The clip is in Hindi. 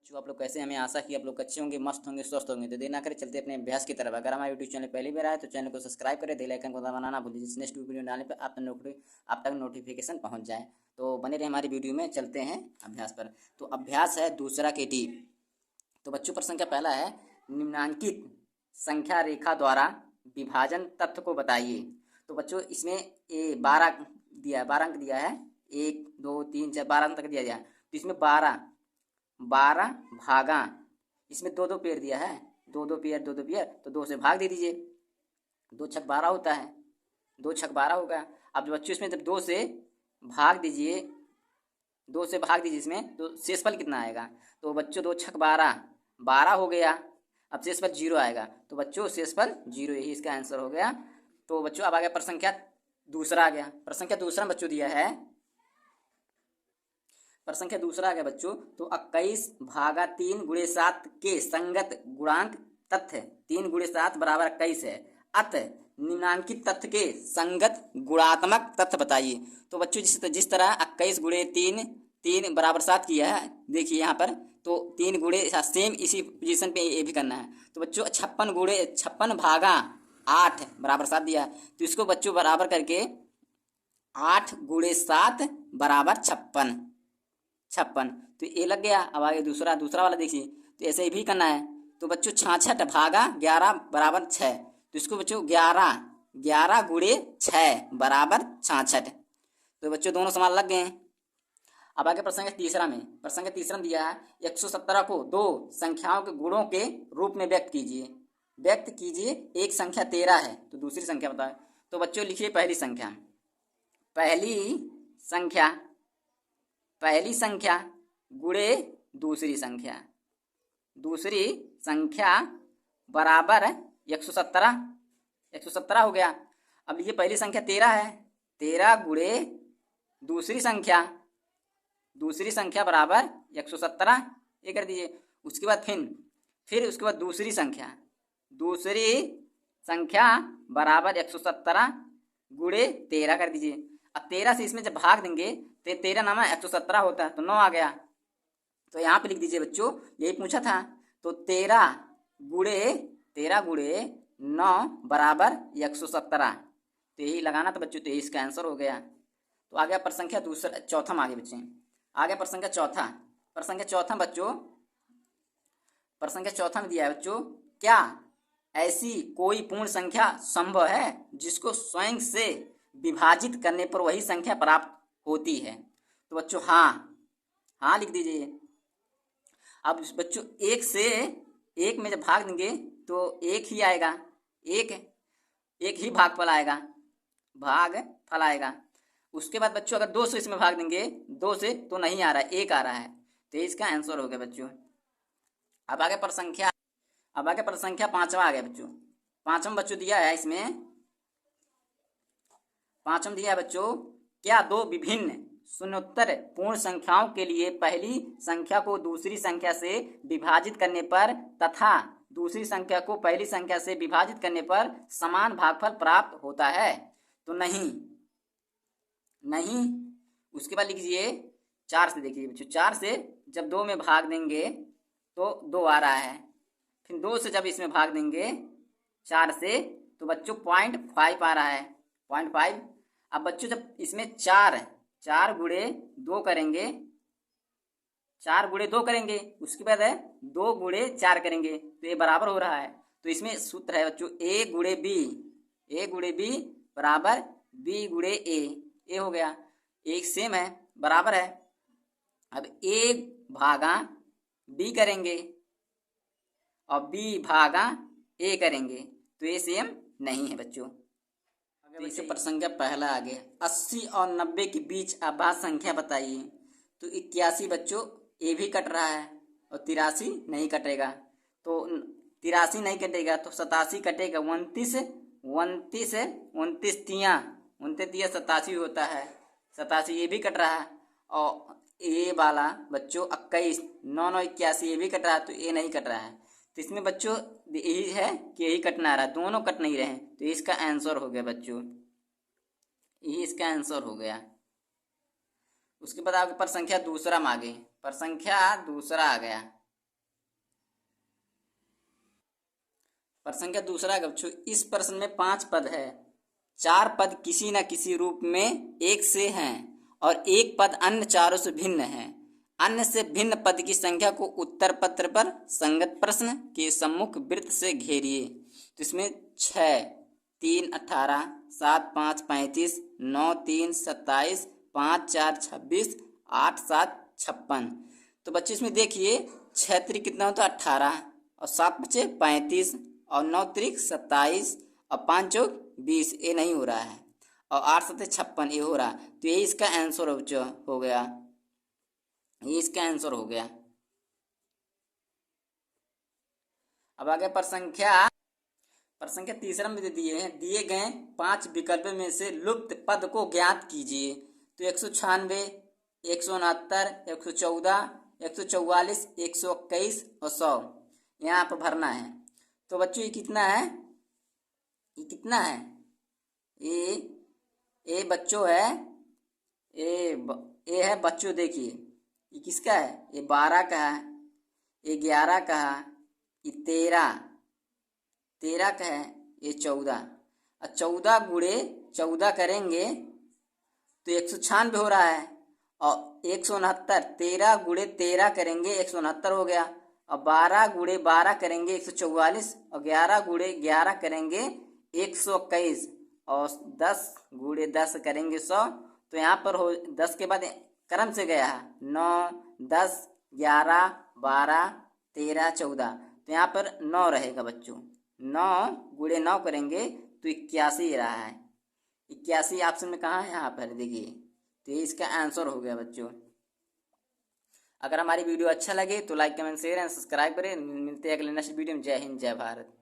बच्चों आप लोग कैसे, हमें आशा कि आप लोग अच्छे होंगे, मस्त होंगे, स्वस्थ होंगे। तो देर ना करें, चलते अपने अभ्यास की तरफ। अगर हमारा यूट्यूब चैनल पहली बार आए तो चैनल को सब्सक्राइब करें, बेल आइकन को दबाना ना भूलिए, जिससे नेक्स्ट वीडियो डालने पर आप तक नोटिफिकेशन पहुंच जाए। तो बने रहे हमारी वीडियो में। चलते हैं अभ्यास पर। तो अभ्यास है दूसरा के टी। तो बच्चों प्रश्न का पहला है, निम्नांकित संख्या रेखा द्वारा विभाजन तथ्य को बताइए। तो बच्चों इसमें 12 दिया, 12 अंक दिया है, 1 2 3 4 12 अंक तक दिया गया। तो इसमें 12 भागा, इसमें दो दो पेयर दिया है, दो दो पेयर, तो 2 से भाग दे दीजिए। 2 छक 12 होता है, 2 छक 12 होगा। अब जो बच्चों इसमें जब 2 से भाग दीजिए, 2 से भाग दीजिए इसमें, तो शेषफल कितना आएगा। तो बच्चों 2 छक 12 हो गया। अब शेषफल 0 आएगा, तो बच्चों शेषफल 0, यही इसका आंसर हो गया। तो बच्चों अब आ गया प्रश्न संख्या दूसरा आ गया। प्रश्न संख्या दूसरा बच्चों दिया है, प्रश्न संख्या दूसरा आ गया बच्चों। तो 21 भागा 3 गुणे 7 के संगत गुणांक तथ्य 3 गुणे 7 बराबर 21 है। अतः निम्नांकित तथ्य के संगत गुणात्मक तथ्य बताइए। तो बच्चों जिस तरह 21 गुणे 3 बराबर 7 किया है, देखिए यहाँ पर, तो 3 गुणे सेम इसी पोजीशन पे ये भी करना है। तो बच्चों 56 भागा 8 बराबर 7 दिया है। तो इसको बच्चों बराबर करके 8 गुणे 7 बराबर 56। तो ये लग गया। अब आगे दूसरा वाला देखिए, तो ऐसे ही भी करना है। तो बच्चों 66 भागा 11 बराबर 6। तो इसको बच्चों 11 गुणे 6 बराबर 66। तो बच्चों दोनों समान लग गए हैं। अब आगे प्रश्न तीसरा में दिया है, 117 को दो संख्याओं के गुणों के रूप में व्यक्त कीजिए। एक संख्या 13 है, तो दूसरी संख्या बताएं। तो बच्चों लिखिए पहली संख्या गुणे दूसरी संख्या बराबर 117 हो गया। अब लिखिए पहली संख्या 13 है, 13 गुणे दूसरी संख्या बराबर 117, ये कर दीजिए। उसके बाद फिर उसके बाद दूसरी संख्या बराबर 117 गुणे 13 कर दीजिए। अब 13 से इसमें जब भाग देंगे तो 13 नामा 117 होता है, तो 9 आ गया। तो यहाँ पे लिख दीजिए बच्चों, यही पूछा था। तो 13 गुणे 9 बराबर 117, तो यही लगाना था बच्चों। तो यही इसका आंसर हो गया। तो आ गया प्रश्न संख्या चौथा में। आगे बच्चे आ गया प्रश्न संख्या चौथा बच्चों। प्रश्न संख्या चौथा में दिया है बच्चों, क्या ऐसी कोई पूर्ण संख्या संभव है जिसको स्वयं से विभाजित करने पर वही संख्या प्राप्त होती है। तो बच्चों हाँ लिख दीजिए। अब बच्चों 1 से 1 में जब भाग देंगे तो 1 ही आएगा, एक ही भागफल आएगा। उसके बाद बच्चों अगर 2 से इसमें भाग देंगे, 2 से तो नहीं आ रहा है, 1 आ रहा है। तो इसका आंसर हो गया बच्चों। अब आगे प्रश्न संख्या 5वां आ गया बच्चों। 5वां बच्चों दिया है इसमें, 5वां दिया है बच्चों, क्या दो विभिन्न शून्योत्तर पूर्ण संख्याओं के लिए पहली संख्या को दूसरी संख्या से विभाजित करने पर तथा दूसरी संख्या को पहली संख्या से विभाजित करने पर समान भागफल प्राप्त होता है। तो नहीं। उसके बाद लिखिए 4 से। देखिए बच्चों 4 से जब 2 में भाग देंगे तो 2 आ रहा है। फिर 2 से जब इसमें भाग देंगे 4 से, तो बच्चों 0.5 आ रहा है, 0.5। अब बच्चों जब इसमें 4 गुणे 2 करेंगे, 4 गुणे 2 करेंगे, उसके बाद है 2 गुणे 4 करेंगे, तो ये बराबर हो रहा है। तो इसमें सूत्र है बच्चों a गुणे b बराबर b गुणे a हो गया। एक सेम है, बराबर है। अब a भागा b करेंगे और b भागा a करेंगे, तो ये सेम नहीं है बच्चों। तो इसे प्रश्न का पहला आगे, 80 और 90 के बीच अभाज्य संख्या बताइए। तो 81 बच्चों ये भी कट रहा है और 83 नहीं कटेगा। तो 83 नहीं कटेगा तो 87 कटेगा। 29 तिया 87 होता है, 87 ये भी कट रहा है। और ये वाला बच्चों 21 9 9 81 ये भी कट रहा है, तो ये नहीं कट रहा है। तो इसमें बच्चों यही है कि यही कटना आ रहा है, दोनों कट नहीं रहे। तो इसका आंसर हो गया बच्चों, यही इसका आंसर हो गया। उसके बाद आपके पर संख्या दूसरा में आ गई, पर संख्या दूसरा आ गया। प्रश्न संख्या दूसरा बच्चों, इस प्रश्न में 5 पद है। 4 पद किसी न किसी रूप में एक से हैं और एक पद अन्य चारों से भिन्न है। अन्य से भिन्न पद की संख्या को उत्तर पत्र पर संगत प्रश्न के सम्मुख वृत्त से घेरिए। तो इसमें 6, 3 18, 7 5 35, 9 3 27, 5 4 26, 8 7 56। तो बच्चे इसमें देखिए 6 त्रिक कितना होता है 18 और 7 बचे 35 और 9 त्रिक 27 और 5 चौक 20, ये नहीं हो रहा है और 8 7 56 ये हो रहा। तो ये इसका आंसर हो गया, ये इसका आंसर हो गया। अब आगे प्रसंख्या तीसरा में दे दिए हैं, दिए गए 5 विकल्प में से लुप्त पद को ज्ञात कीजिए। तो 196, 169, 114, 144, 121 और 100 यहाँ पर भरना है। तो बच्चों ये कितना है, ये कितना है, ये बच्चों है, ये है बच्चों, देखिए ये किसका है, ये 12 का है, ये 11 का है, ये 13 का है, ये 14 और 14 गुणे 14 करेंगे तो 196 हो रहा है और 169, 13 गुणे 13 करेंगे 169 हो गया और 12 गुणे 12 करेंगे 144 और 11 गुणे 11 करेंगे 121 और 10 गुणे 10 करेंगे 100। तो यहाँ पर हो 10 के बाद क्रम से गया है 9 10 11 12 13 14, तो यहाँ पर 9 रहेगा बच्चों। 9 गुणे 9 करेंगे तो 81 रहा है। 81 ऑप्शन में कहाँ है, यहाँ पर देखिए। तो ये इसका आंसर हो गया बच्चों। अगर हमारी वीडियो अच्छा लगे तो like comment share and subscribe करें। मिलते हैं अगले नेक्स्ट वीडियो में। जय हिंद जय भारत।